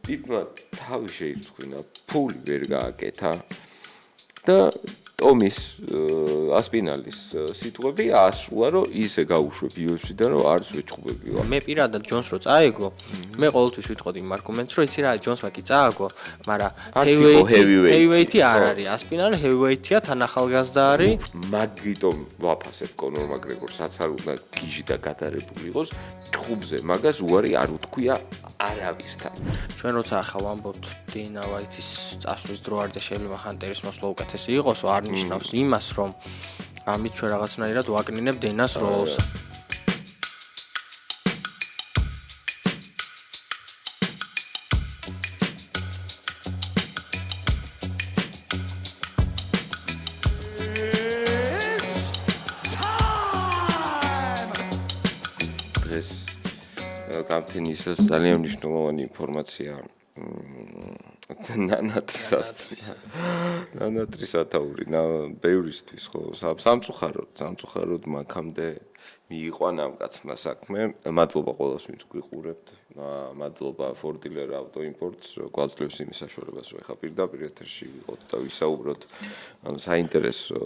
ტიპმა თავი შეიწყვინა, ფული ვერ გააკეთა და ტომის ასპინალის სიტყვები ასულა, რომ ისე გაუშვებ UFC-დან, რომ არც ვეჭუბებია. მე პირადად ჯონს რო წაეგო, მე ყოველთვის ვიტყოდი იმ არგუმენტს, რომ იცი რა, ჯონსმა კი წააგო, მაგრამ heavyweight-ი არ არის, ასპინალი heavyweight-ია, თან ახალგაზრდა არის. მაგიტომ ვაფასებ კონორ მაკგრეგორს, რაც არ უნდა გიჟი და გადარებული იყოს, ჭუბზე მაგას უარი არ უთქვია არავისთან. ჩვენ როცა ახლა ვამბობთ დეინა ვაითის წასვლის დრო არ და შეიძლება ჰანტერის მოსვლა უკეთესი იყოს, არ ნიშნავს იმას, რომ ამით ჩვენ რაღაცნაირად ვაკნინებ დენას როლს. დღეს გამთენისას ძალიან მნიშვნელოვანი ინფორმაცია ნანატრის ათაური ბევრისთვის ხო სამწუხაროდ მაქამდე მიიყვანა ამ კაცმა საქმე. მადლობა ყველას ვინც გვიყურებთ. მადლობა ფორდილერ ავტოიმპორტს გვაძლევს იმის საშუალებას რომ ეხა პირდაპირ ეთერში ვიყოთ და ვისაუბროთ საინტერესო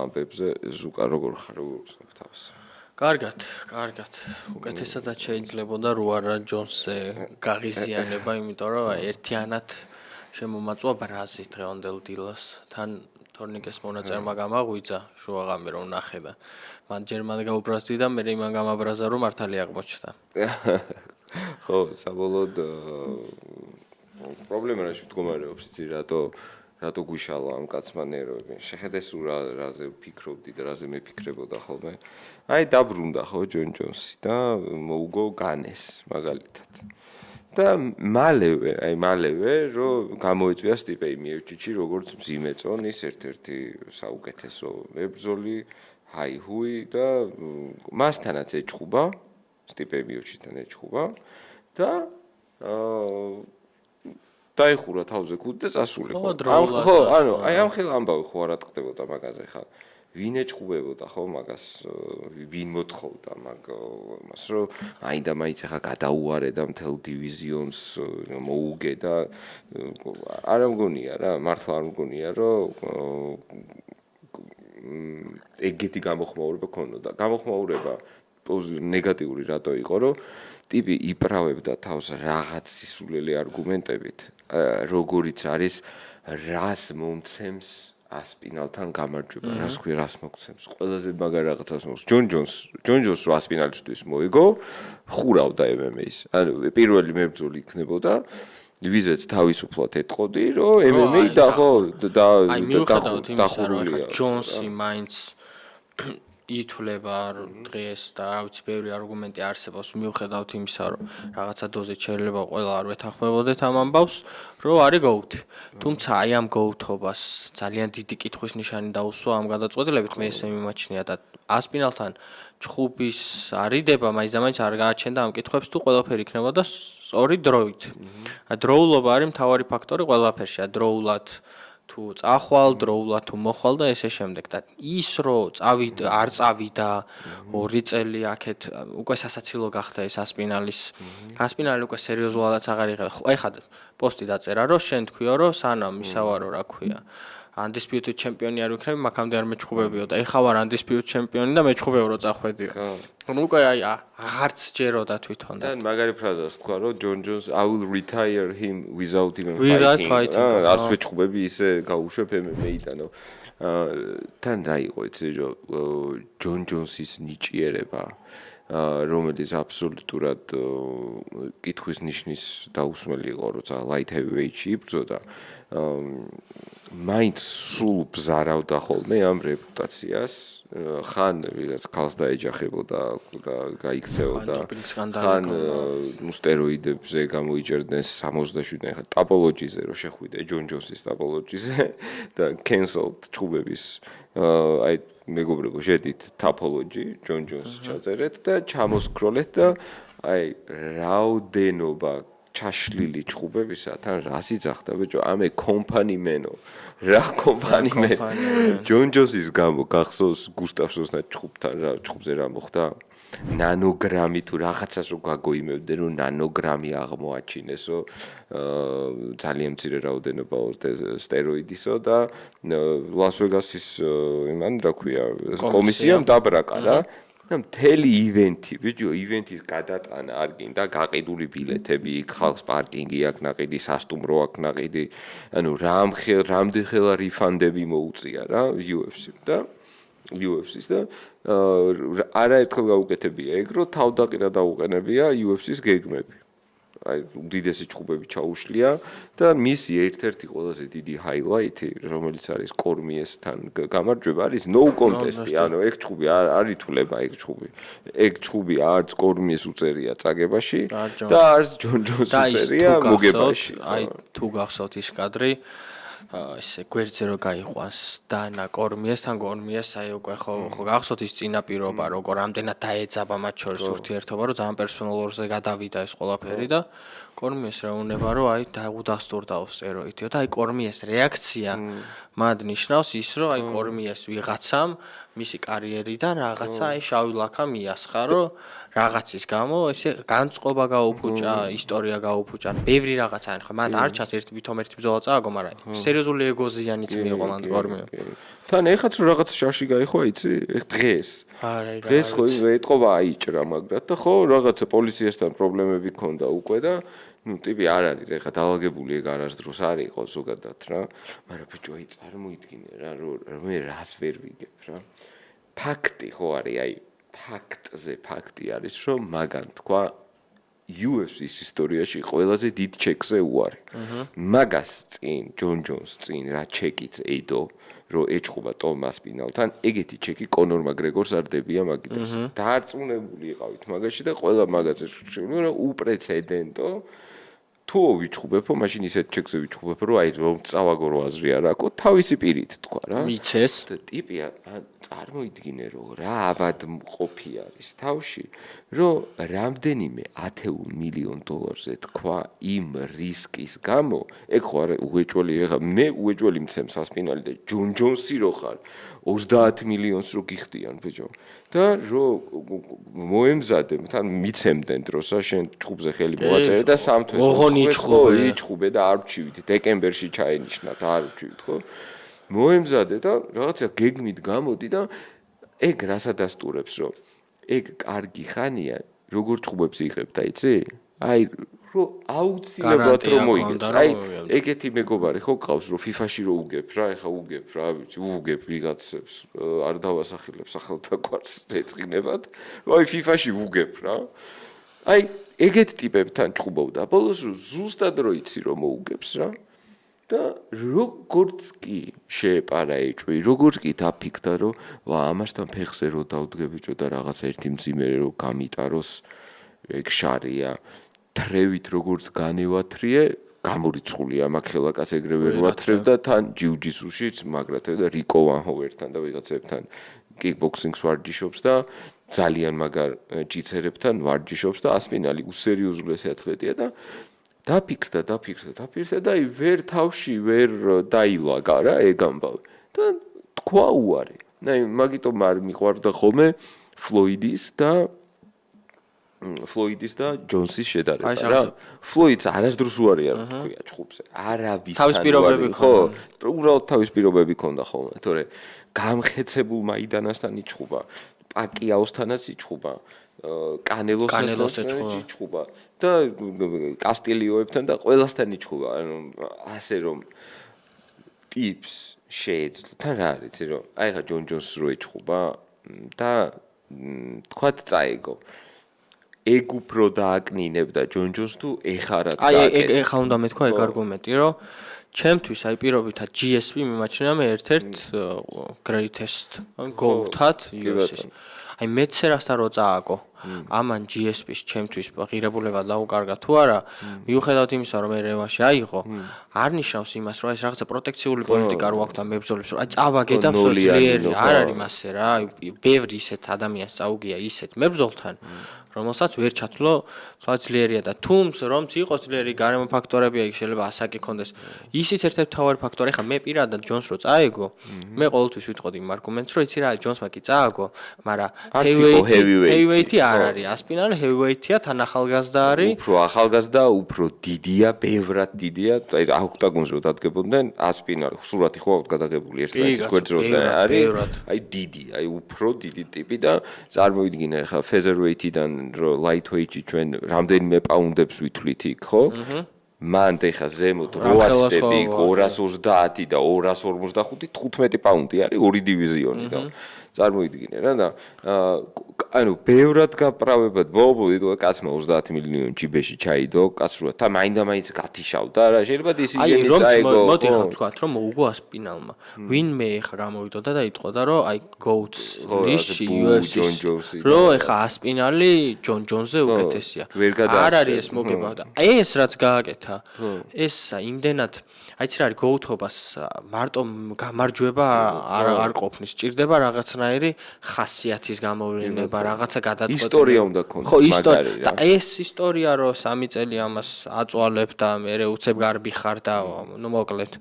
ამბებზე. ზუკა როგორ ხარ, როგორ ვცნობ თავს? კარგად. უკეთესადაც შეიძლებოდა რო არა ჯონსზე გაღიზიანება, იმიტომ რომ ერთიანად შემომაწვა ბრაზი დღევანდელ დილას. თან თორნიკეს მონაწერმა გამაღვიძა შუაღამე რომ ნახე და მან ჯერ მან გაუბრაზდი და მე იმან გამაბრაზა რომ მართალი აღმოჩნდა. ხო, საბოლოოდ პრობლემა რა შემდგომარეობს, იცი რატო გვიშალა ამ კაცმა ნერვები. შეხედეს რაზე ვფიქრობდი და რაზე მეფიქრებოდა ხოლმე. აი დაბრუნდა ხო ჯონ ჯონსი და მოუგო განეს მაგალითად. და მალევე რომ გამოიწვია სტიპე მიოჩიჩი როგორც მძიმე წონის ერთ-ერთი საუკეთესო მებრძოლი, ჰაი-ჰუი და მასთანაც ეჭხუბა, სტიპე მიოჩიჩთან ეჭხუბა და დაიხურა თავზე ქუდი და წასული ხო. ხო, ანუ აი ამ ხელ ამბავი ხო არ ატყდებოდა მაგაზე ხა. ვინ ეჭხუბებოდა ხო მაგას, ვინ მოთხოვდა მას რომ მაინდა-მაინც ახლა გადაუარე და მთელ დივიზიონს მოუგე და არ მგონია რა, მართლა არ მგონია რომ ეგეთი გამოხმაურება ქონოდა. გამოხმაურება ნეგატიური რატო იყო, რომ ტიპი იპრავებდა თავს რაღაც სისულელი არგუმენტებით, როგორიც არის რას მომცემს ასპინალთან გამარჯვება, რას ქვია რას მოგცემს. ყველაზე მაგარ რაღაცას მოგცემს. ჯონ ჯონს რო ასპინალისთვის მოიგო, ხურავდა MMA-ს. ანუ პირველი მებრძოლი იქნებოდა, ვიზეც თავისუფლად ეთყოდი, რომ MMA და ხო და აი მიუხედავად იმისა, რომ ხა ჯონსი მაინც ითვლება დღეს და რა ვიცი ბევრი არგუმენტი არსებობს მიუხედავად იმისა რომ რაღაცა დოზით შეიძლება ყველა არ ვეთანხმებოდეთ ამ ამბავს რომ არის გოუთი. თუმცა აი ამ გოუთობას ძალიან დიდი კითხვის ნიშანი დაუსვა ამ გადაწყვეტილებით მე ესე მიმაჩნია და ასპინალთან ჩხუბის არიდება მაინც და მაინც არ გააჩენდა ამ კითხვებს თუ ყველაფერი იქნებოდა სწორი დროით. დროულობა არის მთავარი ფაქტორი ყველაფერში. დროულად თუ წახვალ, დროულად თუ მოხვალ და ესე შემდეგ და ის რომ არ წავიდა 2 წელი აქეთ უკვე სასაცილო გახდა ეს ასპინალი უკვე სერიოზულადაც აღარ იღება. ეხლა პოსტი დაწერა რომ შენ თქვიო რომ სანამ ისავარო რა ქვია undisputed ჩემპიონი არ ვიქნები, მაგამდე არ მეჩხუბებიო და ეხლა ვარ undisputed ჩემპიონი და მეჩხუბეო რომ წახვედიო. ნუ უკვე აი აღარც ჯეროდა თვითონ და მაგარი ფრაზას თქვა რომ ჯონ ჯონს I will retire him without even fighting. არც მეჩხუბები ისე გაუშვებ MMA-დანო. თან რა იყო იცი რომ ჯონ ჯონსის ნიჭიერება რომელიც აბსოლუტურად კითხვის ნიშნის დაუსმელი იყო როცა light heavyweight-ში იბრძოდა მაინც სულ ბზარავდა ხოლმე ამ რეპუტაციას ხან ვიღაც ქალს დაეჯახებოდა და გაიქცეოდა ხან სტეროიდებზე გამოიჭერდნენ 67 ხან ტაპოლოჯიზე რომ შეხვიდე ჯონ ჯონსის ტაპოლოჯიზე და cancelled ჩხუბების აი მეგობრებო შედით ტაპოლოჯი ჯონ ჯონს ჩაწერეთ და ჩამოსკროლეთ და აი რაოდენობა ჩაშლილი ჩხუბებისა თან რას იძახდა ბიჭო ამე კომპანიმენო რა კომპანიმენო ჯონ ჯონსის გამო გახსოვს გუსტავსონსთან ჩხუბზე რა მოხდა ნანოგრამი თუ რაღაცას რო გაგოიმებდნენ, რომ ნანოგრამი აღმოაჩინესო, ძალიან მცირე რაოდენობა სტეროიდისო და ლას-ვეგასის იმან რა ქვია, კომისიამ დაბრაკა რა. და მთელი ივენთი, ბიჭო, ივენთის გადატანა არ გინდა, გაყიდული ბილეთები, ხალხს პარკინგი აქვს ნაყიდი, სასტუმრო აქვს ნაყიდი, ანუ რამდენ ხელა რიფანდები მოუწია რა UFC-ს და UFC-ს და არაერთხელ გაუკეთებია ეგ, რომ თავდაყირა დაუყენებია UFC-ს გეგმები. აი უდიდესი ჭუბები ჩაუშლია და მისი ერთ-ერთი ყველაზე დიდი ჰაილაითი, რომელიც არის კორმიესთან გამარჯვება, არის no contest-ი, ანუ ეგ ჭუბი არ ითვლება ეგ ჭუბი. ეგ ჭუბი არც კორმიეს უწერია წაგებაში და არც ჯონ ჯონს უწერია მოგებაში. აი თუ გახსოვთ ის კადრი ესე გვერდზე რო გაიყვანს დანა კორმიესთან კორმიეს აი უკვე ხო გახსოვთ ის წინაპირობა როგორ ამდენად დაეძაბა მათ შორის ურთიერთობა რომ ძალიან პერსონალურზე გადავიდა ეს ყველაფერი და კორმიეს რა უნება რომ აი დაუდასტურდაო სტეროიდიო და აი კორმიეს რეაქცია მად ნიშნავს ის რომ აი კორმიეს ვიღაცამ მისი კარიერიდან რაღაცა აი შავი ლაქა მიასხა რომ რაღაცის გამო ესე განწყობა გაუფუჭა ისტორია გაუფუჭა ბევრი რაღაცა არის ხო მან არ ჩას ერთი თვითონ ერთი ბრძოლა წააგო მაგრამ სერიოზული ეგოზიანიც მიიღო მან კორმიო თან ეხაც რომ რაღაც შარში გაიხო იცი ეხ დღეს ხო ეთყობა აიჭრა მაგრამ და ხო რაღაცა პოლიციასთან პრობლემები ქონდა უკვე და ну ტიპი არ არის ეხა დაალაგებული ეგ არასდროს არ იყო ზოგადად რა მაგრამ ბიჭო აი წარმოიდგინე რა რომ მე რას ვერ ვიგებ რა ფაქტი ხო არის აი ფაქტზე ფაქტი არის რომ მაგან თქვა UFC-ის ისტორიაში ყველაზე დიდ ჩეკზე უარი. მაგას წინ ჯონ ჯონს წინ რა ჩეკიც ედო რომ ეჭხობა ტომას პინალთან ეგეთი ჩეკი კონორ მაკგრეგორს არ დებია მაგიტას. დაარწმუნებული იყავით მაგაში და ყველა მაგაზე შეგვიძლია რომ უპრეცედენტო თუ ვიჭხუბებო, მაშინ ისეთ ჩეკზე ვიჭხუბებო, რომ აი რომ წავაგო რო აზრი არ აქვს, თავისი პირით თქვა რა. მიცეს და ტიპია წარმოიდგინე რომ რა აბად ყოფი არის თავში, რომ რამდენიმე 10 მილიონ დოლარზე თქვა იმ რისკის გამო, ეგ ხო არა უეჭველი ეხა მე უეჭველი მცემ სასპინალი და ჯონ ჯონსი რო ხარ 30 მილიონს რო გიხდიან ბიჭო. და რო მოემზადე, თან მიცემდნენ დროსა შენ ჭუბზე ხელი მოვაწერე და სამთვეს იჭხუბე და არ ვჩივით დეკემბერში ჩაენიშნა და არ ვჩივით ხო მოემზადე და რაღაცა გეგმით გამოდი და ეგ რასადასტურებს რომ ეგ კარგი ხანია როგორ ჭუბებს იღებდა იცი აი რომ აუცილებლად რომ მოიგებს აი ეგეთი მეგობარი ხო ყავს რომ FIFA-ში რო უგებ რა ეხა უგებ რა ვიცი უგებ ვიღაცებს არ დავასახელებს ახალთა კვარტს ეწყინებად აი FIFA-ში უგებ რა აი ეგეთ ტიპებთან ჭუბობდა ბოლოს ზუსტად რო იცი რომ მოუგებს რა და როგორც კი შეეპარა ეჭვი როგორც კი დაფიქდა რომ ვა ამასთან ფეხზე რო დავდგებიჭო და რაღაც ერთი მძიმე რო გამიტაროს ეგ შარია თრევით როგორც განევათრიე გამორიცხულია მაგ ხელაკას ეგრევე რო ათრევდა თან ჯიუ-ჯიტსუშიც მაგრათევ და რიკო ვან ჰოვერთან და ვიღაცებთან კიკბოქსინგს ვარჯიშობს და ძალიან მაგარ ჯიცერებთან ვარჯიშობს და ასპინალი უსერიოზულესი ათლეტია და დაფიქრდა და აი ვერ თავში ვერ დაილაგა რა ეგ ამბავი და თქვა უარი აი მაგიტომ არ მიყვარდა ხოლმე ფლოიდის და ჯონსის შედარება რა ფლოიდს არასდროს უარი არ თქვია ჭუბზე არავის თავის პირობები ხო უბრალოდ თავის პირობები ქონდა ხოლმე თორე გამხეცებულ მაიდანასთან იჭუბა პაკიაოსთანაც იჭუბა კანელოსთან იჭუბა და კასტილიოებთან და ყველასთან იჭუბა ანუ ასე რომ ტიპს შეეძლო თან რა არის რომ აი ხა ჯონ ჯონს რო იჭუბა და თქვათ წაეგო ეგ უფრო დააკნინებდა ჯონ ჯონს თუ ეხა რა წააკეთე აი ეხა უნდა მეთქვა ეგ არგუმენტი რომ ჩემთვის აი პირობითად GSP მიმაჩნია მე ერთ-ერთ greatest goat-ად UFC-ს. აი მეცერასთან რო წააგო. ამან GSP-ს ჩემთვის ღირებულება დაუკარგა თუ არა, მიუხედავად იმისა, რომ მე რევანში აიღო, არ ნიშნავს იმას, რომ ეს რაღაცა პროტექციული პოლიტიკა რო აქვს ამ მებრძოლებს, რომ აი წავაგე და ძლიერი არ არის მასე რა, ბევრი ისეთ ადამიანს წაუგია ისეთ მებრძოლთან, რომელსაც ვერ ჩათვლო,ძლიერია და თუმცა რომც იყოს ძლიერი გარემო ფაქტორები, აი შეიძლება ასაკი ქონდეს. ისიც ერთ-ერთი მთავარი ფაქტორი, ხა მე პირადად ჯონს რო წაეგო, მე ყოველთვის ვიტყოდი იმ არგუმენტს, რომ იცი რა, ჯონსმა კი წააგო, მაგრამ heavyweight-ი არ არის, ასპინალი heavyweight-ია, თან ახალგაზრდა არის. უფრო ახალგაზრდა, უფრო დიდია, ბევრად დიდია, აი ოქტაგონზე რო დადგებოდნენ, ასპინალი, სურათი ხო აქვს გადაღებული ერთმანეთის გვერდზე არის, აი დიდი, აი უფრო დიდი ტიპი და წარმოვიდგინე ხა featherweight-იდან რო lightweight-ი ჩვენ რამდენიმე პაუნდებს ვითვლით იქ, ხო? მან ეხა ზემოთ 8 სტეპი, 230 და 255, 15 პაუნდი არის ორი დივიზიონი და წარმოიდგინე რა და ანუ ბევრად გაправებად ბოლო კაცმა 30 მილიონი ჯიბეში ჩაიდო კაცრუა და მაინდა-მაინც გათიშავდა რა შეიძლება დისიჟენი წაიგო მოდი ხა ვთქვათ რომ უგო ასპინალმა ვინმე ეხა გამოვიდოდა და იტყოდა რომ აი goats ნიში UFC რო ეხა ასპინალი ჯონ ჯონზე უკეთესია არ არის ეს მოგება და ეს რაც გააკეთა ეს იმდენად აიცი რა არის goat-ობას მარტო გამარჯვება არ ყოფნის ჭირდება რაღაცნაირი ხასიათის გამოვლენა რაღაცა გადაწყვეტილი ისტორია უნდა ქონდეს ხო ისტორია და ეს ისტორია რო 3 წელი ამას აწვალებ და მე უცებ გარბი ხარ და ნუ მოკლედ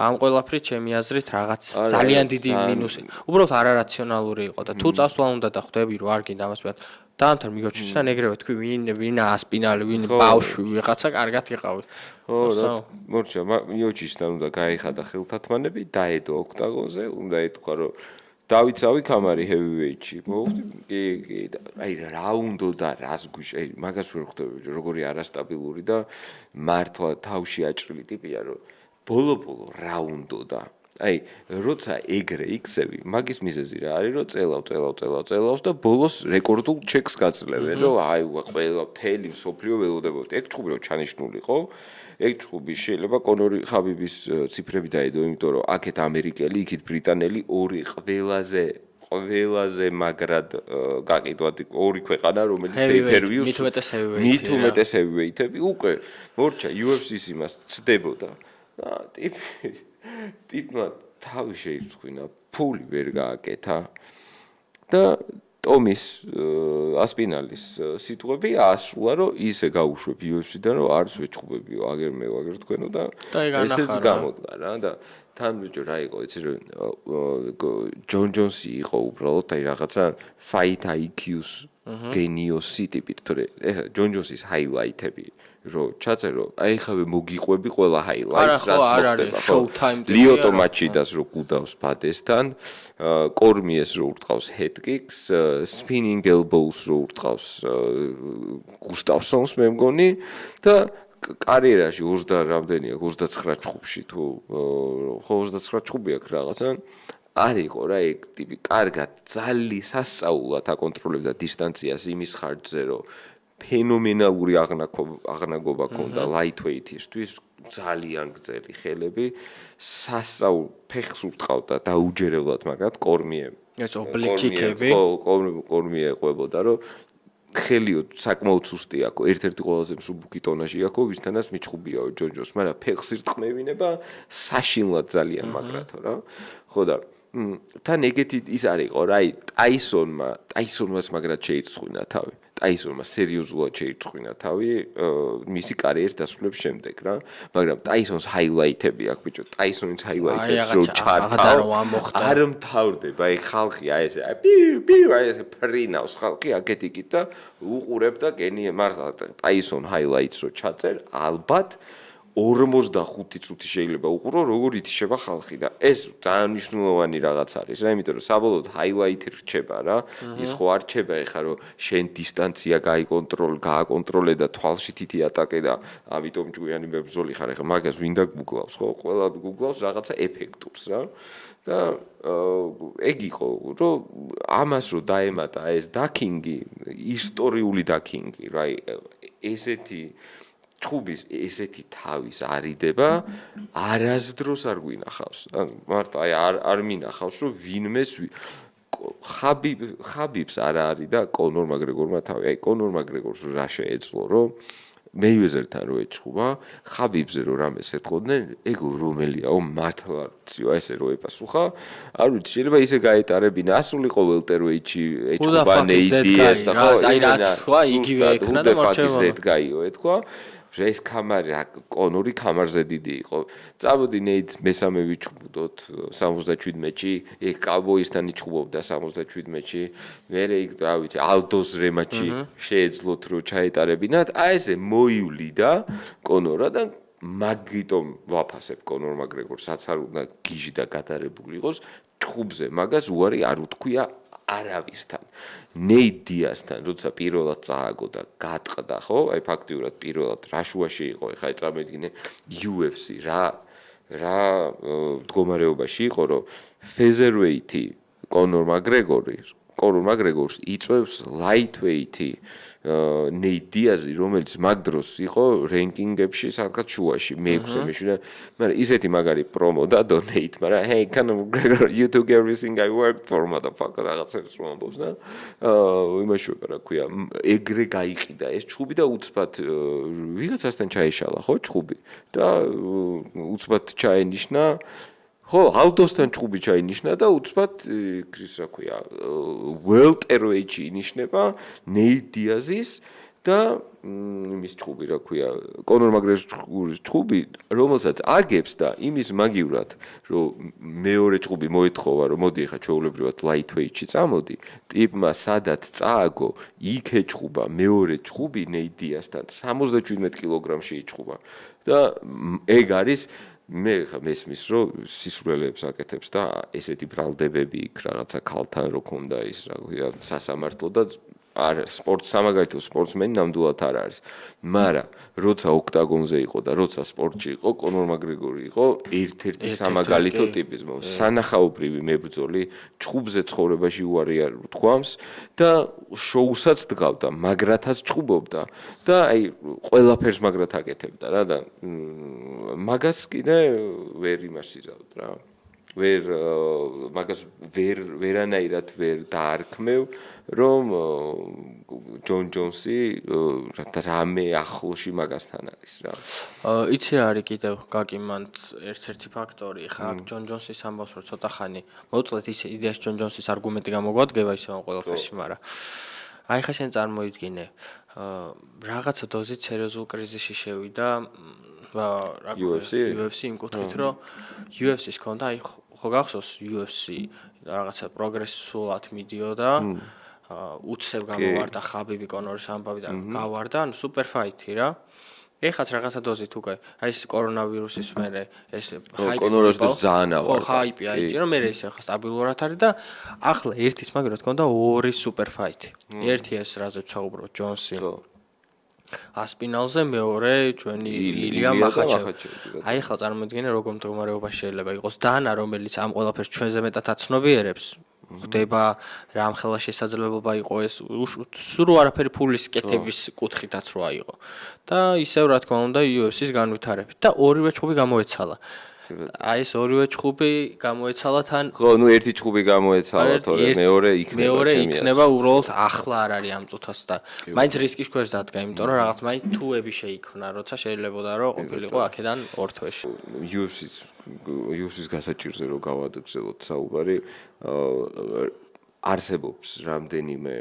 ამ ყველაფრით ჩემი აზრით რაღაც ძალიან დიდი მინუსი უბრალოდ არარაციონალური იყო და თუ წასვლა უნდა და ხვდები რომ არ გინდა ამას მე დაამთავრ მიგოჩისთან ეგრევე თქვი ვინა ასპინალი ვინ ბავშვი ვიღაცა კარგად იყავით ხო რა მორჩა მიოჩისთან უნდა გაიხადა ხელთათმანები დაედო ოქტაგონზე უნდა ეთქვა რომ დავიცავი კამარი heavyweight-ში. კი, აი რა უნდა და რას გუშ, აი მაგას ვერ ხვდები, როგორი არასტაბილური და მართლა თავში აჭრილი ტიპია, რომ ბოლო-ბოლო რა უნდა და აი როცა ეგრე იქცევი, მაგის მიზეზი რა არის, რომ წელავს და ბოლოს რეკორდულ ჩეკს გაძლევენ, რომ აი ყველა მთელი მსოფლიო ველოდებოდა. ეგ ჩხუბი რომ ჩანიშნულიყო, ეგ ჩხუბი შეიძლება კონორი ხაბიბის ციფრები დაედო, იმიტომ რომ აქეთ ამერიკელი, იქით ბრიტანელი ორი ყველაზე მაგრად გაყიდვადი ორი ქვეყანა, რომელიც pay-per-view-ს მით უმეტეს heavyweight-ები უკვე მორჩა UFC-ს იმას ცდებოდა. ტიპმა თავი შეიწხვინა, ფული ვერ გააკეთა და ტომის ასპინალის სიტყვები ასრულა, რომ ისე გაუშვებ UFC-დან, რომ არც ვეჭხუბებიო, აგერ თქვენო და ესეც გამოდგა რა და თან ბიჭო რა იყო, იცი რომ ჯონ ჯონსი იყო უბრალოდ აი რაღაცა fight IQ-ს გენიოსი ტიპი, თორე ეხა ჯონ ჯონსის highlight-ები რო ჩაწერო, აი ხავე მოგიყვები ყველა highlights რაც მოხდება, ხო? ლიოტო მაჩიდას რო გუდავს ბადესთან, კორმიეს რო ურტყავს head kicks, spinning elbows რო ურტყავს გუსტავსონს მე მგონი და კარიერაში 20 რამდენია 29 ჩხუბში თუ ხო 29 ჩხუბი აქვს რაღაცა არისო რა ეგ ტიპი კარგად ძალიან სასწაულად აკონტროლებდა დისტანციას იმის ხარჯზე რომ ფენომენალური აღნაგობა ქონდა lightweight-ისთვის ძალიან გრძელი ხელები სასწაულ ფეხს ურტყავდა დაუჯერებლად მაგრამ კორმიე ეს ობლიკიკები კორმიე ყვებოდა რომ ხელიო საკმაოდ სუსტი აქ ერთ-ერთი ყველაზე მსუბუქი ტონაჟი აქ ვისთანაც მიჩხუბიაო ჯონჯოს მაგრამ ფეხს ირტყმევინება საშინლად ძალიან მაგრათო რა ხო და თან ეგეთი ის არისო რა ტაისონმაც მაგრად შეიწხვინა თავი ტაისონმა სერიოზულად შეიწხვინა თავი მისი კარიერის დასრულების შემდეგ რა მაგრამ ტაისონს ჰაილაითები აქვს ბიჭო ტაისონის ჰაილაითებს რო ჩართავ არ მთავრდება აი ხალხი აი ესე აი ესე ფრინავს ხალხი აკეთიკით და უყურებ და გენი მართლა ტაისონ ჰაილაითს რო ჩაწერ ალბათ 45 წუთი შეიძლება უყურო როგორ ითიშება ხალხი და ეს ძალიან მნიშვნელოვანი რაღაც არის რა იმიტომ რომ საბოლოოდ ჰაილაითი რჩება რა ის ხო არ რჩება ეხა რომ შენ დისტანცია გააკონტროლე და თვალში თითი ატაკე და ამიტომ ჭკვიანი მებრძოლი ხარ ეხა მაგას ვინ დაგუგლავს ხო ყველა გუგლავს რაღაცა ეფექტურს რა და ეგ იყო რომ ამას რო დაემატა ეს დაკინგი ისტორიული დაკინგი რა ესეთი ჩხუბის ესეთი თავის არიდება არასდროს არ გვინახავს. მარტო აი არ მინახავს რომ ვინმეს ხაბიბს არა არის და კონორ მაგრეგორმა თავი. აი კონორ მაგრეგორს რა შეეძლო, რომ მეივეზერთან რო ეჩხუბა, ხაბიბზე რო რამეს ეთქოდნენ, ეგ რომელიაო მართლა ციო ესე რო ეპასუხა, არ ვიცი, შეიძლება ისე გაეტარებინა, ასულიყო ველტერვეიჩი ეჩხუბა ნეიდიეს და ხო, აი რაც სხვა იგივე ექნა და მარჩევანა. გაიო ეთქვა. ეს კამარი კონორი კამარზე დიდი იყო. წამოდი ნეიდ მესამე ვიჩხუბდოთ 77-ში, ეგ კავბოისთან იჩხუბობდა 77-ში. მერე იქ რა ვიცი, ალდოს რემატჩი შეეძლოთ რომ ჩაეტარებინათ. აი ესე მოივლი და კონორა და მაგიტომ ვაფასებ კონორ მაგრეგორს, რაც არ უნდა გიჟი და გადარებული იყოს, ჩხუბზე მაგას უარი არ უთქვია არავისთან. ნეიდ დიასთან, როცა პირველად წააგო და გატყდა, ხო? აი ფაქტიურად პირველად რა შუაში იყო, ეხლა წამედგინე UFC რა მდგომარეობაში იყო, რომ featherweight-ი კონორ მაგრეგორს იწევს lightweight-ი ნეიდ დიაზი, რომელიც მაგ დროს იყო რენკინგებში სადღაც შუაში, მე-6-ე, მე-7-ე, მაგრამ ისეთი მაგარი პრომო და donate, მაგრამ hey, Conor McGregor, you took everything I worked for, motherfucker, რაღაცებს რომ ამბობს და იმაში რა ქვია, ეგრე გაიყიდა ეს ჩხუბი და უცბად ვიღაცასთან ჩაეშალა, ხო, ჩხუბი და უცბად ჩაენიშნა ხო, ალდოსთან ჩხუბი ჩაინიშნა და უცბად ის რა ქვია, ველტერვეიჩი ინიშნება ნეიდ დიაზის და იმის ჩხუბი რა ქვია, კონორ მაგრეგორის ჩხუბი, რომელსაც აგებს და იმის მაგივრად, რომ მეორე ჩხუბი მოეთხოვა, რომ მოდი ხა ჩვეულებრივად lightweight-ში წამოდი, ტიპმა სადაც წააგო, იქ ეჩხუბა მეორე ჩხუბი ნეიდ დიასთან 77 კილოგრამში იჩხუბა და ეგ არის მე ხა მესმის რომ სისულელეებს აკეთებს და ესეთი ბრალდებები იქ რაღაცა ქალთან რო ქონდა ის რა ქვია სასამართლო და არ სპორტ სამაგალითო სპორტსმენი ნამდვილად არ არის. მაგრამ როცა ოქტაგონზე იყო და როცა სპორტში იყო, კონორ მაგრეგორი იყო ერთ-ერთი სამაგალითო ტიპის სანახაობრივი მებრძოლი, ჩხუბზე ცხოვრებაში უარი არ უთქვამს და შოუსაც დგავდა, მაგრათაც ჩხუბობდა და აი ყველაფერს მაგრათ აკეთებდა რა და მაგას კიდე ვერ იმასირავთ რა. მაგას ვერანაირად ვერ დაარქმევ, რომ ჯონ ჯონსი რამე ახლოში მაგასთან არის რა. იცი რა არის კიდევ გაკიმანთ ერთ-ერთი ფაქტორი, ხა ჯონ ჯონსის ამბავს რომ ცოტა ხანი მოუწლეთ ის იდეას ჯონ ჯონსის არგუმენტი გამოგვადგება ისე ამ ყველაფერში, მაგრამ აი ხა შენ წარმოიდგინე, რაღაცა დოზით სერიოზულ კრიზისში შევიდა UFC იმ კუთხით, რომ UFC-ს ქონდა, აი ხო გახსოვს UFC რაღაცა პროგრესულად მიდიოდა, უცებ გამოვარდა ხაბიბი კონორის ამბავი და გავარდა, ანუ სუპერ ფაითი რა. ეხაც რაღაცა დოზით უკვე, აი ეს კორონავირუსის მერე ეს კონოროს დროს ძალიან ავარდა. ხო, ჰაიპი აიჭირო, მერე ისე ხა სტაბილურად არის და ახლა ერთის მაგრად ქონდა ორი სუპერ ფაითი. ერთი ეს რაზეც ვსაუბრობ, ჯონსი. ასპინალზე, მეორე ჩვენი ილია მახაჩევი. აი ახლა წარმოიდგინე როგორ მდგომარეობა შეიძლება იყოს დანა, რომელიც ამ ყველაფერს ჩვენზე მეტად აცნობიერებს. ხდება რა ამ ხელა შესაძლებლობა იყო ეს სულ არაფერი ფულის კეთების კუთხითაც რო აიღო. და ისევ რა თქმა უნდა UFC-ს განვითარებით და ორივე ჩხუბი გამოეცალა. აი ეს ორივე ჩხუბი გამოეცალა თან ხო, ნუ ერთი ჩხუბი გამოეცალა, თორე მეორე იქნება უბრალოდ ახლა არ არის ამ წუთას და მაინც რისკის ქვეშ დადგა, იმიტომ რომ რაღაც მაინც თუები შეიქმნა, როცა შეიძლებოდა რომ ყოფილიყო აქედან ორ თვეში. UFC-ს გასაჭირზე რომ გავაგრძელოთ საუბარი, არსებობს რამდენიმე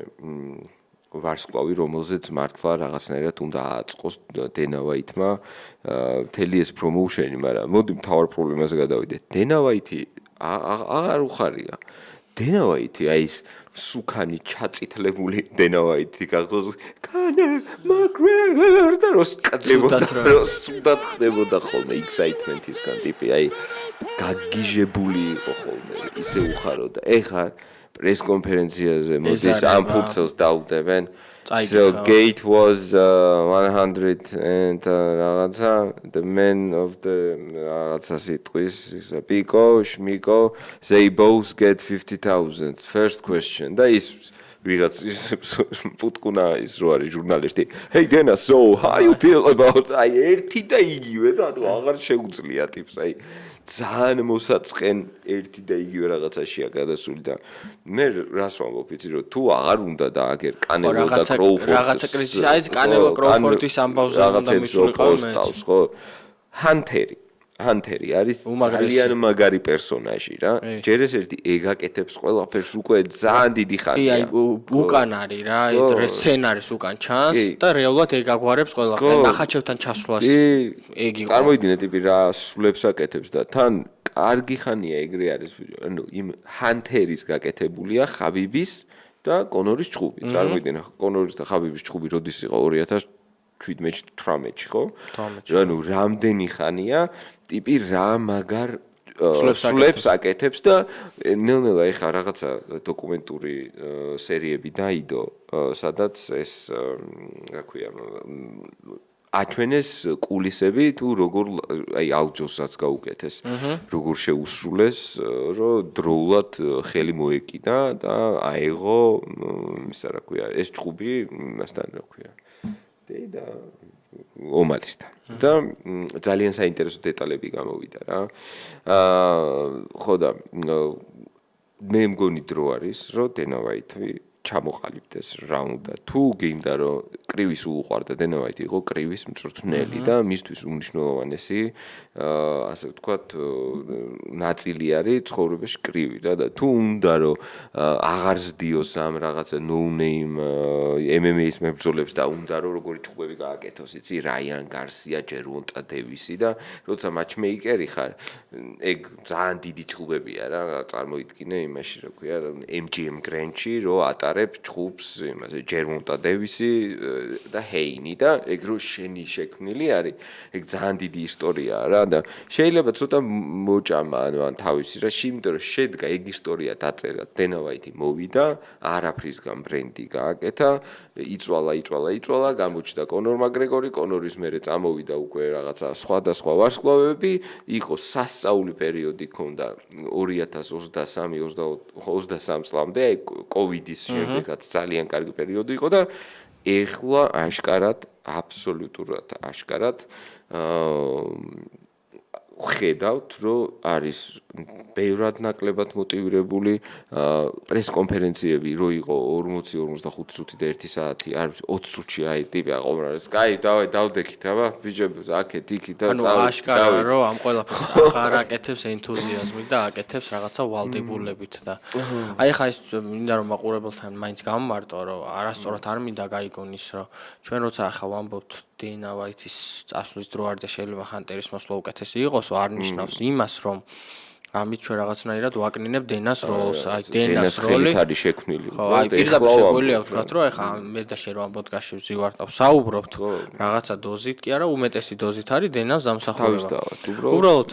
ვარსკვლავი, რომელზეც მართლა რაღაცნაირად უნდა აწყოს დენა ვაითმა მთელი ეს პრომოუშენი, მაგრამ მოდი მთავარ პრობლემაზე გადავიდეთ. დენა ვაითი აღარ უხარია. დენა ვაითი აი ეს სუქანი ჩაწითლებული დენა ვაითი გახოს Conor McGregor და სუდად ხდებოდა ხოლმე excitement-ისგან ტიპი, აი გაგიჟებული იყო ხოლმე, ისე უხარო და ეხა პრეს კონფერენციაზე მოდის ამ ფურცელს დაუდებენ So gate was 100 and the men of the is Pico, Shmiko, they both get 50,000. First question. That is Putkuna is really journalist. Hey Dana, so how you feel about I ერთი და იგივე და აღარ შეუძლია ტიპს აი ძალიან მოსაწყენ ერთი და იგივე რაღაცაშია გადასული და მე რას ვამბობ იცი რომ თუ აღარ უნდა და აგერ კანელო და კროუფორდი რაღაცა კრიზისი აი კანელო კროუფორდის ამბავზე უნდა მისულიყო მე ხო ჰანტერი არის ძალიან მაგარი პერსონაჟი რა. ჯერ ეს ერთი ეგაკეთებს ყველაფერს უკვე ძალიან დიდი ხანია. აი უკან არის რა, სცენარის უკან ჩანს და რეალურად ეგაგვარებს ყველაფერს. ნახაჩევთან ჩასვლას ეგ იყო. წარმოიდგინე ტიპი რა სულებს აკეთებს და თან კარგი ხანია ეგრე არის. ანუ იმ ჰანტერის გაკეთებულია ხაბიბის და კონორის ჩხუბი. წარმოიდგინე კონორის და ხაბიბის ჩხუბი როდის იყო 2017-18-ში ხო? ანუ რამდენი ხანია ტიპი რა მაგარ სულებს აკეთებს და ნელ-ნელა ეხა რაღაცა დოკუმენტური სერიები დაიდო, სადაც ეს რა ქვია აჩვენეს კულისები თუ როგორ აი ალჯოსაც გაუკეთეს, როგორ შეუსრულეს, რომ დროულად ხელი მოეკიდა და აიღო ისა რა ქვია ეს ჭუბი მასთან რა ქვია და ომალისთან და ძალიან საინტერესო დეტალები გამოვიდა რა. ხო და მე მგონი დრო არის რომ დენა ვაითი ჩამოყალიბდეს რა უნდა თუ გინდა რომ კრივის უყვარდა დენა ვაითი იყო კრივის მწვრთნელი და მისთვის უმნიშვნელოვანესი ასე ვთქვათ ნაწილი არის ცხოვრებაში კრივი რა და თუ უნდა რომ აღარ ზდიოს ამ რაღაცა no name MMA-ის მებრძოლებს და უნდა რომ როგორი ჭუბები გააკეთოს იცი რაიან გარსია ჯერვონტა დევისი და როცა მატჩმეიკერი ხარ ეგ ძალიან დიდი ჭუბებია რა წარმოიდგინე იმაში რა ქვია MGM Grand-ში რომ ატარებ ჭუბს იმაზე ჯერვონტა დევისი და ჰეინი და ეგ რო შენი შექმნილი არის ეგ ძალიან დიდი ისტორიაა რა და შეიძლება ცოტა მოჭამა ან თავისი რა იმიტომ რომ შედგა ეგ ისტორია დაწერა დენა ვაითი მოვიდა არაფრისგან ბრენდი გააკეთა იწვალა გამოჩნდა კონორ მაგრეგორი კონორის მერე წამოვიდა უკვე რაღაცა სხვადასხვა ვარსკვლავები იყო სასწაული პერიოდი ქონდა 2023 წლამდე კოვიდის შემდეგაც ძალიან კარგი პერიოდი იყო და ეხლა აშკარად აბსოლუტურად აშკარად ხედავთ რომ არის ბევრად ნაკლებად მოტივირებული პრესკონფერენციები რო იყო 40-45 წუთი და 1 საათი არ ვიცი 20 წუთში აი ტიპი აყოვრებს კაი დავай დავდექით აბა ბიჭები აქეთ იქით და ანუ აშკარა რომ ამ ყველაფერს აღარ აკეთებს ენთუზიაზმით და აკეთებს რაღაცა ვალდებულებით და აი ხა ის მინდა რომ მაყურებელთან მაინც გამმარტო რომ არასწორად არ მინდა გაიგონის რომ ჩვენ როცა ახლა ვამბობთ დენა ვაითის წასვლის დრო არ და შეიძლება ჰანტერის მოსვლა უკეთესი იყოს არ ნიშნავს იმას რომ ამით ჩვენ რაღაცნაირად ვაკნინებ დენას როლს აი დენას როლი არის შექმნილი ხო აი პირდაპირ შეგვიძლია ვთქვათ რომ ეხლა მე და შენ რომ ამ პოდკასტში ვზივართ და ვსაუბრობთ რაღაცა დოზით კი არა უმეტესი დოზით არის დენას დამსახურება უბრალოდ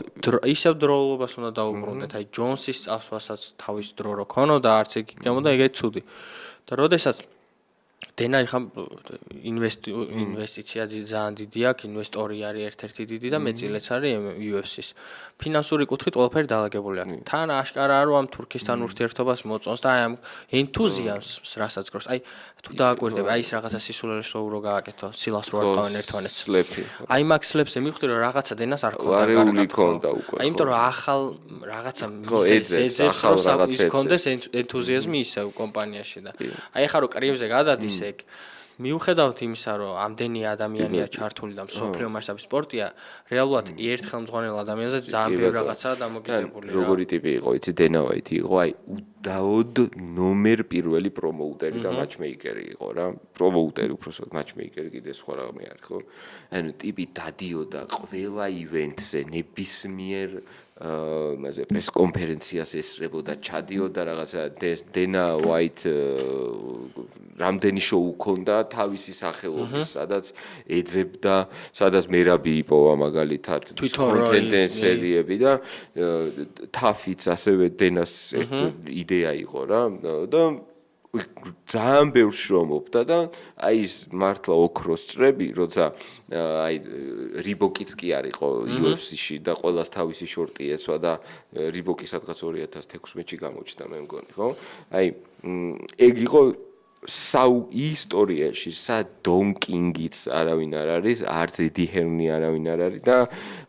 ისევ დროულობას უნდა დაუბრუნდეთ აი ჯონსის წასვლასაც თავის დრო რო ქონოდა არც ეგ იქნებოდა ეგეც ცუდი და როდესაც დენა ეხა ინვესტიცია ძალიან დიდი აქვს, ინვესტორი არის ერთ-ერთი დიდი და მეწილეც არის UFC-ს. ფინანსური კუთხით ყველაფერი დაალაგებული აქვს. თან აშკარაა რომ ამ თურქისთან ურთიერთობას მოწონს და აი ამ ენთუზიაზმს რასაც გქონს. აი თუ დააკვირდები, აი ის რაღაცა სისულელე შოუ რო გააკეთო, სილას რო არ თქვენ ერთმანეთს. აი მაგ სლეპზე მივხვდი რომ რაღაცა დენას არ ქონდა კარგად. აი იმიტომ რომ ახალ რაღაცა მიზეზებს ის ქონდეს ენთუზიაზმი ისევ კომპანიაში და აი ხა რო კრივზე გადადის ეგ მიუხედავთ იმისა რომ ამდენი ადამიანია ჩართული და მსოფლიო მასშტაბის სპორტია რეალურად ერთ ხელმძღვანელ ადამიანზე ძალიან ბევრი რაღაცაა დამოკიდებული რა როგორი ტიპი იყო იცი დენა ვაითი იყო აი უდაოდ ნომერ პირველი პრომოუტერი და მატჩმეიკერი იყო რა პრომოუტერი უბრალოდ მატჩმეიკერი კიდე სხვა რამე არის ხო ანუ ტიპი დადიოდა ყველა ივენტზე ნებისმიერ მასე პრესკონფერენციას ესწრებოდა ჩადიოდა რაღაცა დენა ვაით რამდენი შოუ ქონდა თავისი სახელობის სადაც ეძებდა სადაც მერაბი იპოვა მაგალითად კონტენდენსერიები და თაფიც ასევე დენას ერთ იდეა იყო რა და ძალიან ბევრ შრომობდა და აი ის მართლა ოქროს წრები, როცა აი რიბოკიც კი არისო UFC-ში და ყველას თავისი შორტი ეცვა და რიბოკი სადღაც 2016-ში გამოჩნდა მე მგონი, ხო? აი ეგ იყო ისტორიაში დომ კინგიც არავინ არ არის, არც ედი ჰერნი არავინ არ არის და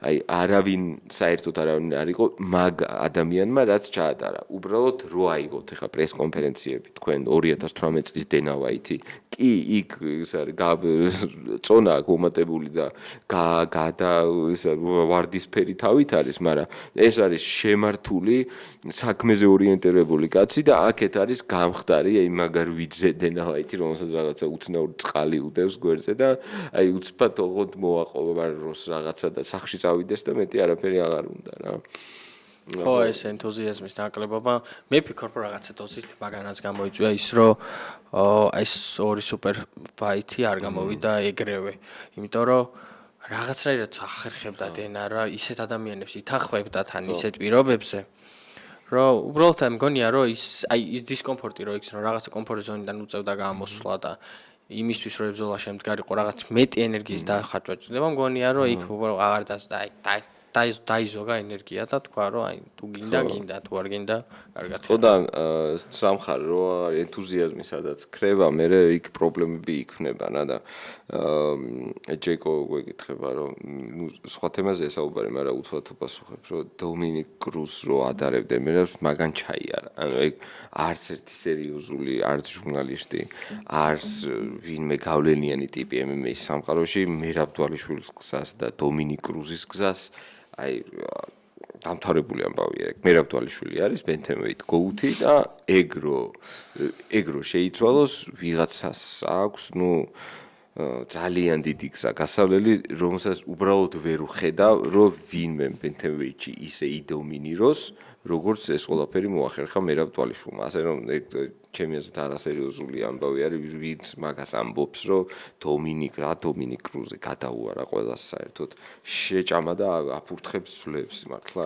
აი არავინ საერთოდ არავინ არ იყო მაგ ადამიანმა რაც ჩაატარა. უბრალოდ რო აიღოთ ეხა პრეს კონფერენციები თქვენ 2018 წლის დენა ვაითი კი იქ ის არის წონა გომატებული და ვარდისფერი თავით არის, მაგრამ ეს არის შემართული საქმეზე ორიენტირებული კაცი და აქეთ არის გამხდარი აი მაგარ ვიძე დენავაითი, რომელსაც რაღაცა უცნაური წყალი უდევს გვერდზე და აი უცბად ოღონდ მოაყოლა როს რაღაცა და სახში წავიდეს და მეტი არაფერი აღარ უნდა რა. ხო, ეს ენთუზიაზმის ნაკლებობა. მე ფიქრობ რაღაცა დოზით მაგანაც გამოიწვია ის, რომ ეს ორი სუპერ ფაითი არ გამოვიდა ეგრევე. იმიტომ რომ რაღაცნაირად ახერხებდა დენა რა ისეთ ადამიანებს ითანხმებდა თან ისეთ პირობებზე. რომ უბრალოდ მგონია რომ ის დისკომფორტი რომ იქ რომ რაღაცა კომფორტ ზონიდან უწევდა გამოსვლა და იმისთვის რომ ბრძოლაში ამდგარიყო რაღაც მეტი ენერგიის დახარჯვა ჭირდება მგონია რომ იქ აღარ დაიზოგა ენერგია და თქვა რომ აი თუ გინდა თუ არ გინდა კარგად ხო და სამხარ რო ენთუზიაზმი სადაც ქრება მე იქ პრობლემები იქნება რა და ჯეკო გვეკითხება რომ სხვა თემაზე ესაუბარი მაგრამ უთვალთ უპასუხებ რომ დომინიკ კრუს რო ადარებდნენ მე მაგან ჩაიარა ანუ ეგ არც ერთი სერიოზული არც ჟურნალისტი არც ვინმე გავლენიანი ტიპი MMA-ის სამყაროში მერაბ დვალიშვილის გზას და დომინიკ კრუზის გზას აი დამთავრებული ამბავია ეგ მერაბ დვალიშვილი არის ბენთემვეით გოუთი და ეგრო შეიცვალოს ვიღაცას აქვს ნუ ძალიან დიდი გზა გასავლელი რომელსაც უბრალოდ ვერ ვხედავ რომ ვინმე ბენთემვეიტში ისე იდომინიროს როგორც ეს ყველაფერი მოახერხა მერაბ დვალიშვილმა ასე რომ ეგ ჩემი აზრით არასერიოზული ამბავი არის ვინც მაგას ამბობს რომ დომინიკ კრუზი გადაუარა ყველას საერთოდ შეჭამა და აფურთხებს ძლებს მართლა